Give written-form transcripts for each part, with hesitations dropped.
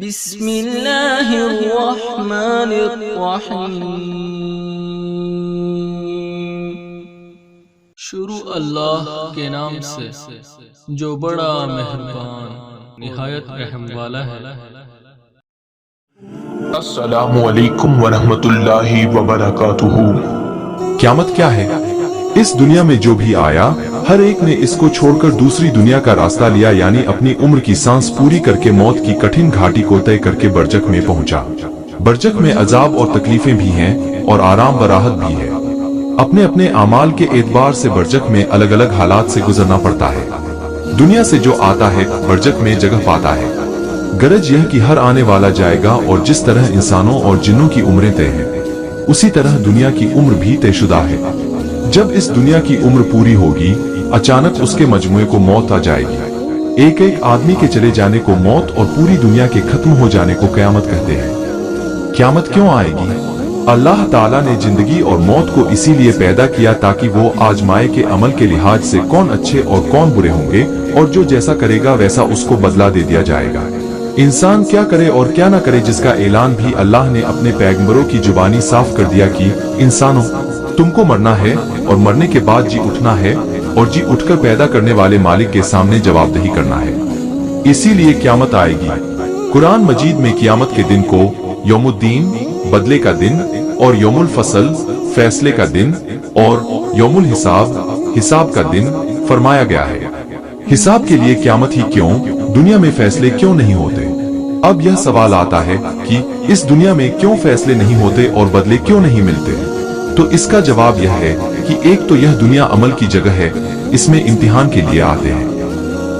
بسم اللہ الرحمن الرحیم۔ شروع اللہ کے نام سے جو بڑا مہربان نہایت رحم والا ہے۔ السلام علیکم ورحمۃ اللہ وبرکاتہ۔ قیامت کیا ہے؟ اس دنیا میں جو بھی آیا ہر ایک نے اس کو چھوڑ کر دوسری دنیا کا راستہ لیا، یعنی اپنی عمر کی سانس پوری کر کے موت کی کٹھن گھاٹی کو طے کر کے برزخ میں پہنچا۔ برزخ میں عذاب اور تکلیفیں بھی ہیں اور آرام و راحت بھی ہے۔ اپنے اپنے اعمال کے اعتبار سے برزخ میں الگ الگ حالات سے گزرنا پڑتا ہے۔ دنیا سے جو آتا ہے برزخ میں جگہ پاتا ہے۔ غرض یہ کہ ہر آنے والا جائے گا، اور جس طرح انسانوں اور جنوں کی عمریں طے ہیں اسی طرح دنیا کی عمر بھی طے شدہ ہے۔ جب اس دنیا کی عمر پوری ہوگی اچانک اس کے مجموعے کو موت آ جائے گی۔ ایک ایک آدمی کے چلے جانے کو موت اور پوری دنیا کے ختم ہو جانے کو قیامت کہتے ہیں۔ قیامت کیوں آئے گی؟ اللہ تعالیٰ نے زندگی اور موت کو اسی لیے پیدا کیا تاکہ وہ آزمائے کہ عمل کے لحاظ سے کون اچھے اور کون برے ہوں گے، اور جو جیسا کرے گا ویسا اس کو بدلہ دے دیا جائے گا۔ انسان کیا کرے اور کیا نہ کرے، جس کا اعلان بھی اللہ نے اپنے پیغمبروں کی زبانی صاف کر دیا کہ انسانوں تم کو مرنا ہے، اور مرنے کے بعد جی اٹھنا ہے، اور جی اٹھ کر پیدا کرنے والے مالک کے سامنے جواب دہی کرنا ہے۔ اسی لیے قیامت آئے گی۔ قرآن مجید میں قیامت کے دن کو یوم الدین بدلے کا دن، اور یوم الفصل فیصلے کا دن، اور یوم الحساب حساب کا دن فرمایا گیا ہے۔ حساب کے لیے قیامت ہی کیوں؟ دنیا میں فیصلے کیوں نہیں ہوتے؟ اب یہ سوال آتا ہے کہ اس دنیا میں کیوں فیصلے نہیں ہوتے اور بدلے کیوں نہیں ملتے؟ تو اس کا جواب یہ ہے کہ ایک تو یہ دنیا عمل کی جگہ ہے، اس میں امتحان کے لیے آتے ہیں۔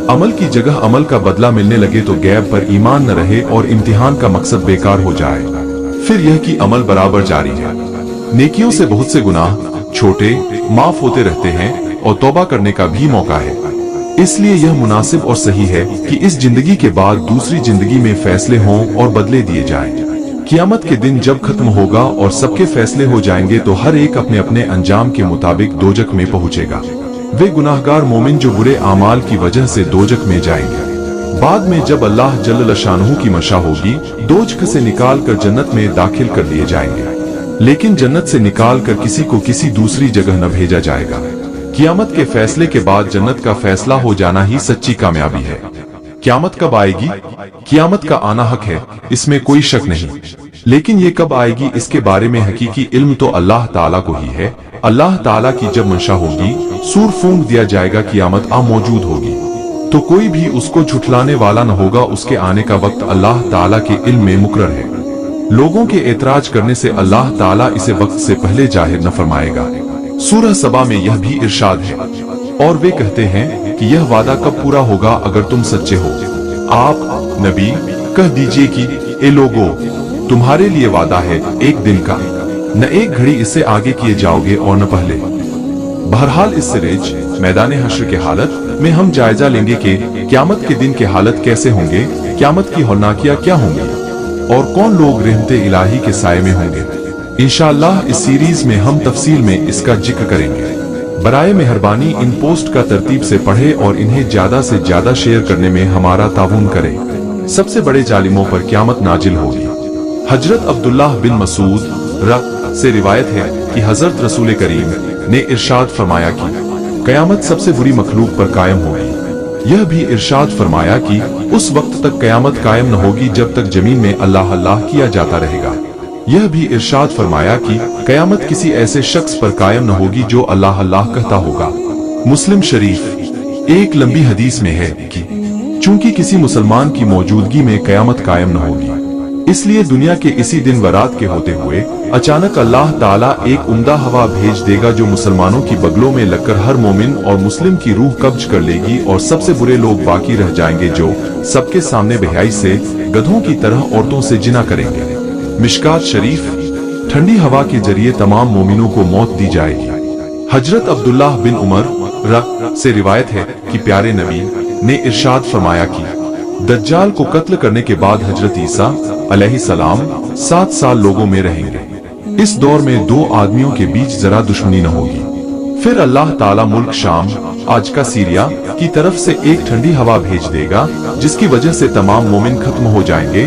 عمل کی جگہ عمل کا بدلہ ملنے لگے تو غیب پر ایمان نہ رہے اور امتحان کا مقصد بیکار ہو جائے۔ پھر یہ کہ عمل برابر جاری ہے، نیکیوں سے بہت سے گناہ چھوٹے معاف ہوتے رہتے ہیں، اور توبہ کرنے کا بھی موقع ہے۔ اس لیے یہ مناسب اور صحیح ہے کہ اس زندگی کے بعد دوسری زندگی میں فیصلے ہوں اور بدلے دیے جائیں۔ قیامت کے دن جب ختم ہوگا اور سب کے فیصلے ہو جائیں گے تو ہر ایک اپنے اپنے انجام کے مطابق دوزخ میں پہنچے گا۔ وہ گناہگار مومن جو برے اعمال کی وجہ سے دوزخ میں جائیں گے، بعد میں جب اللہ جل شانہ کی مشیت ہوگی دوزخ سے نکال کر جنت میں داخل کر لیے جائیں گے، لیکن جنت سے نکال کر کسی کو کسی دوسری جگہ نہ بھیجا جائے گا۔ قیامت کے فیصلے کے بعد جنت کا فیصلہ ہو جانا ہی سچی کامیابی ہے۔ قیامت کب آئے گی؟ قیامت کا آنا حق ہے، اس میں کوئی شک نہیں، لیکن یہ کب آئے گی اس کے بارے میں حقیقی علم تو اللہ تعالیٰ کو ہی ہے۔ اللہ تعالیٰ کی جب منشا ہوگی سور پھونک دیا جائے گا، قیامت موجود ہوگی تو کوئی بھی اس کو جھٹلانے والا نہ ہوگا۔ اس کے آنے کا وقت اللہ تعالیٰ کے علم میں مقرر ہے۔ لوگوں کے اعتراض کرنے سے اللہ تعالیٰ اسے وقت سے پہلے ظاہر نہ فرمائے گا۔ سورہ سبا میں یہ بھی ارشاد ہے، اور وہ کہتے ہیں کہ یہ وعدہ کب پورا ہوگا اگر تم سچے ہو؟ آپ نبی کہہ دیجئے کہ اے لوگو تمہارے لیے وعدہ ہے ایک دن کا، نہ ایک گھڑی اس سے آگے کیے جاؤ گے اور نہ پہلے۔ بہرحال اس سریج میدان حشر کے حالت میں ہم جائزہ لیں گے کہ قیامت کے دن کے حالت کیسے ہوں گے، قیامت کی ہولناکیاں کیا ہوں گی، اور کون لوگ رحمت الہی کے سائے میں ہوں گے۔ انشاءاللہ اس سیریز میں ہم تفصیل میں اس کا ذکر کریں گے۔ برائے مہربانی ان پوسٹ کا ترتیب سے پڑھیں اور انہیں زیادہ سے زیادہ شیئر کرنے میں ہمارا تعاون کریں۔ سب سے بڑے ظالموں پر قیامت نازل ہوگی۔ حضرت عبداللہ بن مسعود سے روایت ہے کہ حضرت رسول کریم نے ارشاد فرمایا کہ قیامت سب سے بری مخلوق پر قائم ہوگی۔ یہ بھی ارشاد فرمایا کہ اس وقت تک قیامت قائم نہ ہوگی جب تک زمین میں اللہ اللہ کیا جاتا رہے گا۔ یہ بھی ارشاد فرمایا کہ قیامت کسی ایسے شخص پر قائم نہ ہوگی جو اللہ اللہ کہتا ہوگا۔ مسلم شریف ایک لمبی حدیث میں ہے کہ چونکہ کسی مسلمان کی موجودگی میں قیامت قائم نہ ہوگی، اس لیے دنیا کے اسی دن و رات کے ہوتے ہوئے اچانک اللہ تعالیٰ ایک عمدہ ہوا بھیج دے گا جو مسلمانوں کی بغلوں میں لگ کر ہر مومن اور مسلم کی روح قبض کر لے گی، اور سب سے برے لوگ باقی رہ جائیں گے جو سب کے سامنے بے حیائی سے گدھوں کی طرح عورتوں سے جنا کریں گے۔ مشکات شریف ٹھنڈی ہوا کے ذریعے تمام مومنوں کو موت دی جائے گی۔ حضرت عبداللہ بن عمر سے روایت ہے کہ پیارے نبی نے ارشاد فرمایا کہ دجال کو قتل کرنے کے بعد حضرت عیسیٰ علیہ السلام 7 سال لوگوں میں رہیں گے۔ اس دور میں 2 آدمیوں کے بیچ ذرا دشمنی نہ ہوگی۔ پھر اللہ تعالیٰ ملک شام آج کا سیریا کی طرف سے ایک ٹھنڈی ہوا بھیج دے گا جس کی وجہ سے تمام مومن ختم ہو جائیں گے،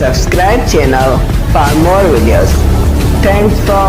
Subscribe channel for more videos. Thanks for